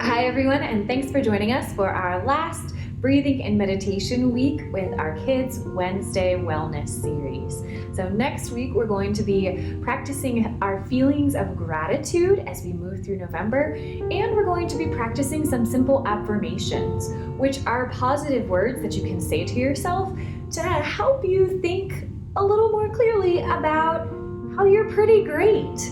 Hi everyone, and thanks for joining us for our last breathing and meditation week with our Kids Wednesday Wellness series. So next week we're going to be practicing our feelings of gratitude as we move through November, and we're going to be practicing some simple affirmations, which are positive words that you can say to yourself to help you think a little more clearly about how you're pretty great.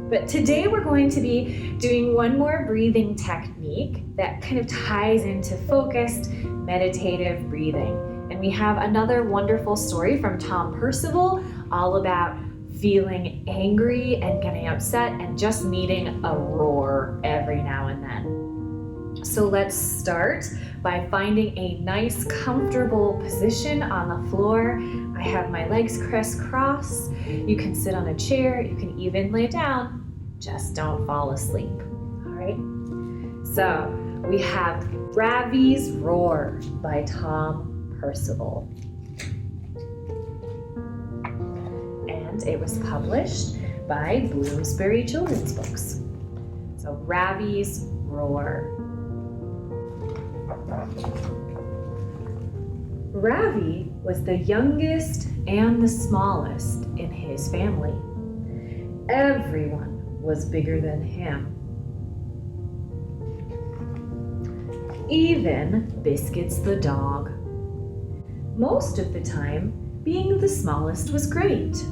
But today we're going to be doing one more breathing technique that kind of ties into focused, meditative breathing. And we have another wonderful story from Tom Percival all about feeling angry and getting upset and just needing a roar every now and then. So let's start by finding a nice, comfortable position on the floor. I have my legs crisscross. You can sit on a chair, you can even lay down. Just don't fall asleep, all right? So we have Ravi's Roar by Tom Percival. And it was published by Bloomsbury Children's Books. So Ravi's Roar. Ravi was the youngest and the smallest in his family. Everyone was bigger than him. Even Biscuits the dog. Most of the time, being the smallest was great.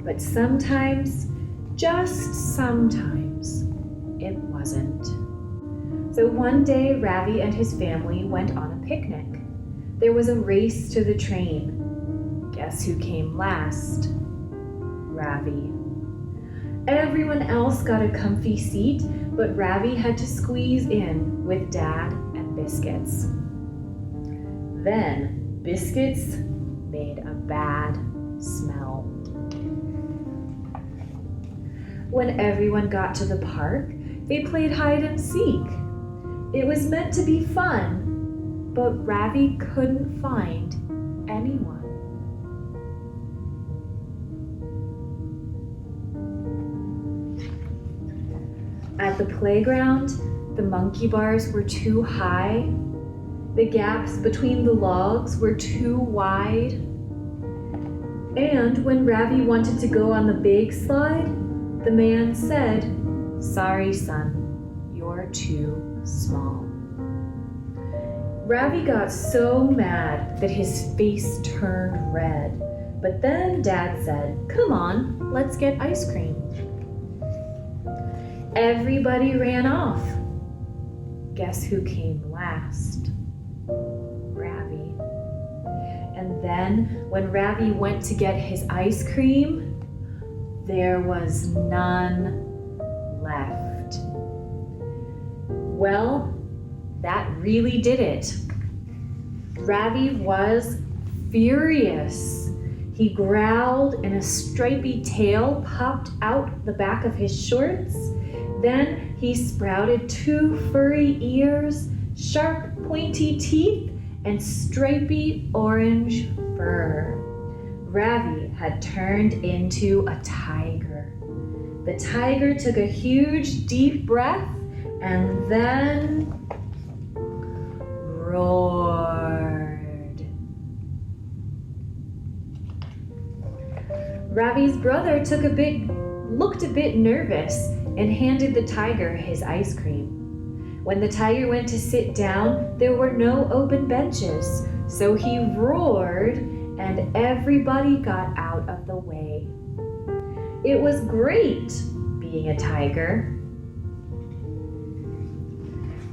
But sometimes, just sometimes, it wasn't. So one day, Ravi and his family went on a picnic. There was a race to the train. Guess who came last? Ravi. Everyone else got a comfy seat, but Ravi had to squeeze in with Dad and Biscuits. Then Biscuits made a bad smell. When everyone got to the park, they played hide and seek. It was meant to be fun, but Ravi couldn't find anyone. At the playground, the monkey bars were too high. The gaps between the logs were too wide. And when Ravi wanted to go on the big slide, the man said, "Sorry, son, you're too small." Ravi got so mad that his face turned red. But then Dad said, "Come on, let's get ice cream." Everybody ran off. Guess who came last? Ravi. And then when Ravi went to get his ice cream, there was none left. Well, that really did it. Ravi was furious. He growled and a stripy tail popped out the back of his shorts. Then he sprouted 2 furry ears, sharp pointy teeth, and stripy orange fur. Ravi had turned into a tiger. The tiger took a huge deep breath and then roared. Ravi's brother looked a bit nervous and handed the tiger his ice cream. When the tiger went to sit down, there were no open benches, so he roared and everybody got out of the way. It was great being a tiger.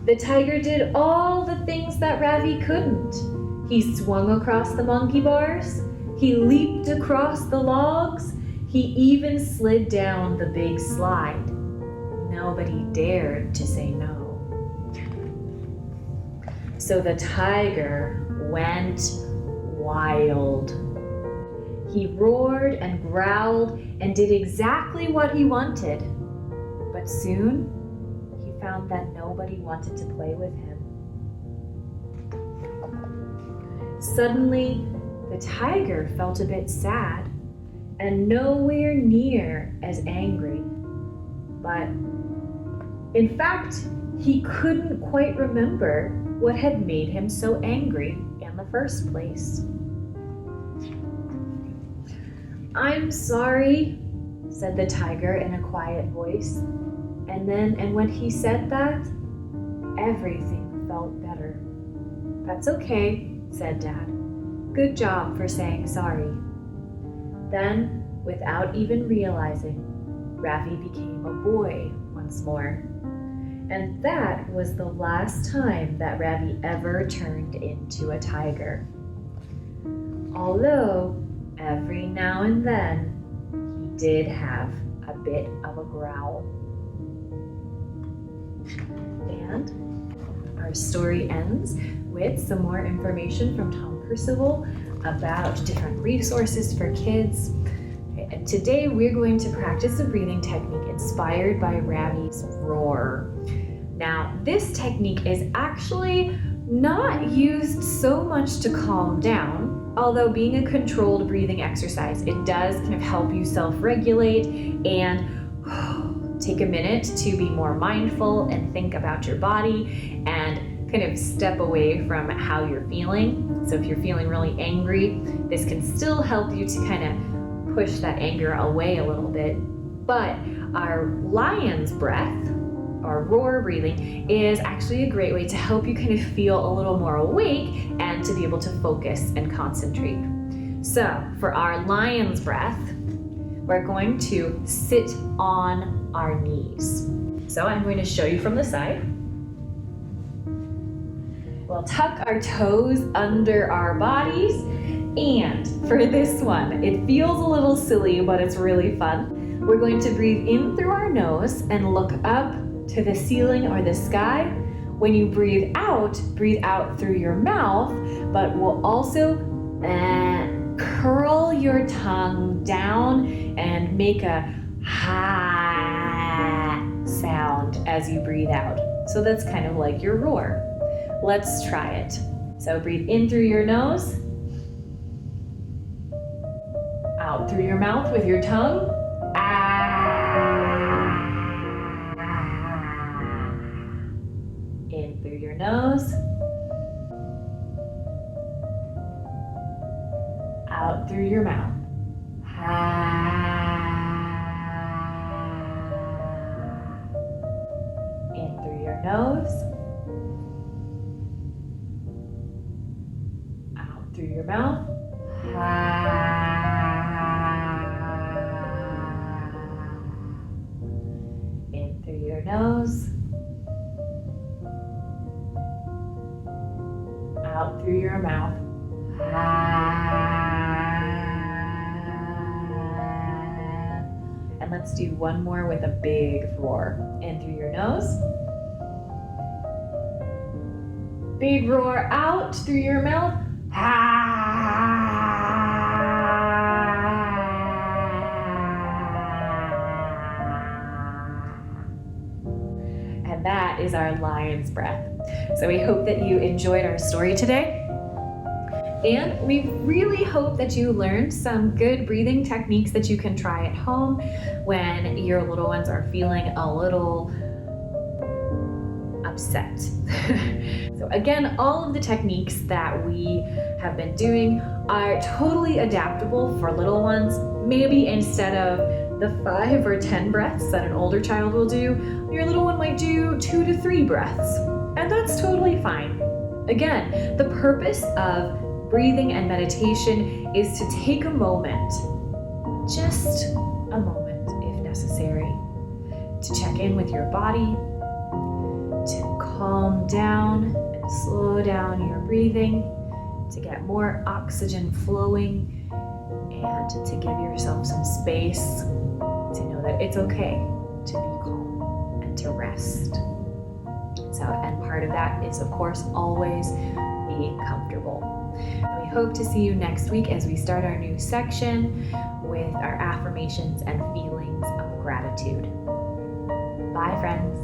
The tiger did all the things that Ravi couldn't. He swung across the monkey bars, he leaped across the logs, he even slid down the big slide. Nobody dared to say no. So the tiger went wild. He roared and growled and did exactly what he wanted. But soon, he found that nobody wanted to play with him. Suddenly, the tiger felt a bit sad and nowhere near as angry. But In fact, he couldn't quite remember what had made him so angry in the first place. "I'm sorry," said the tiger in a quiet voice. And when he said that, everything felt better. "That's okay," said Dad. "Good job for saying sorry." Then, without even realizing, Ravi became a boy once more. And that was the last time that Ravi ever turned into a tiger. Although, every now and then, he did have a bit of a growl. And our story ends with some more information from Tom Percival about different resources for kids. And today we're going to practice a breathing technique inspired by Ravi's roar. Now, this technique is actually not used so much to calm down, although being a controlled breathing exercise, it does kind of help you self-regulate and take a minute to be more mindful and think about your body and kind of step away from how you're feeling. So if you're feeling really angry, this can still help you to kind of push that anger away a little bit. But our lion's breath, or roar breathing, is actually a great way to help you kind of feel a little more awake and to be able to focus and concentrate. So for our lion's breath, we're going to sit on our knees. So I'm going to show you from the side. We'll tuck our toes under our bodies, and for this one, it feels a little silly, but it's really fun. We're going to breathe in through our nose and look up to the ceiling or the sky. When you breathe out through your mouth, but we'll also curl your tongue down and make a ha sound as you breathe out. So that's kind of like your roar. Let's try it. So breathe in through your nose, out through your mouth with your tongue. In through your nose, out through your mouth. In through your nose, out through your mouth. In through your nose, out through your mouth. And let's do one more with a big roar. In through your nose. Big roar out through your mouth. And that is our lion's breath. So we hope that you enjoyed our story today. And we really hope that you learned some good breathing techniques that you can try at home when your little ones are feeling a little upset. So again, all of the techniques that we have been doing are totally adaptable for little ones. Maybe instead of the 5 or 10 breaths that an older child will do, your little one might do 2 to 3 breaths. And that's totally fine. Again, the purpose of breathing and meditation is to take a moment, just a moment if necessary, to check in with your body, to calm down and slow down your breathing, to get more oxygen flowing, and to give yourself some space to know that it's okay to be calm and to rest. So, and part of that is, of course, always being comfortable. And we hope to see you next week as we start our new section with our affirmations and feelings of gratitude. Bye, friends.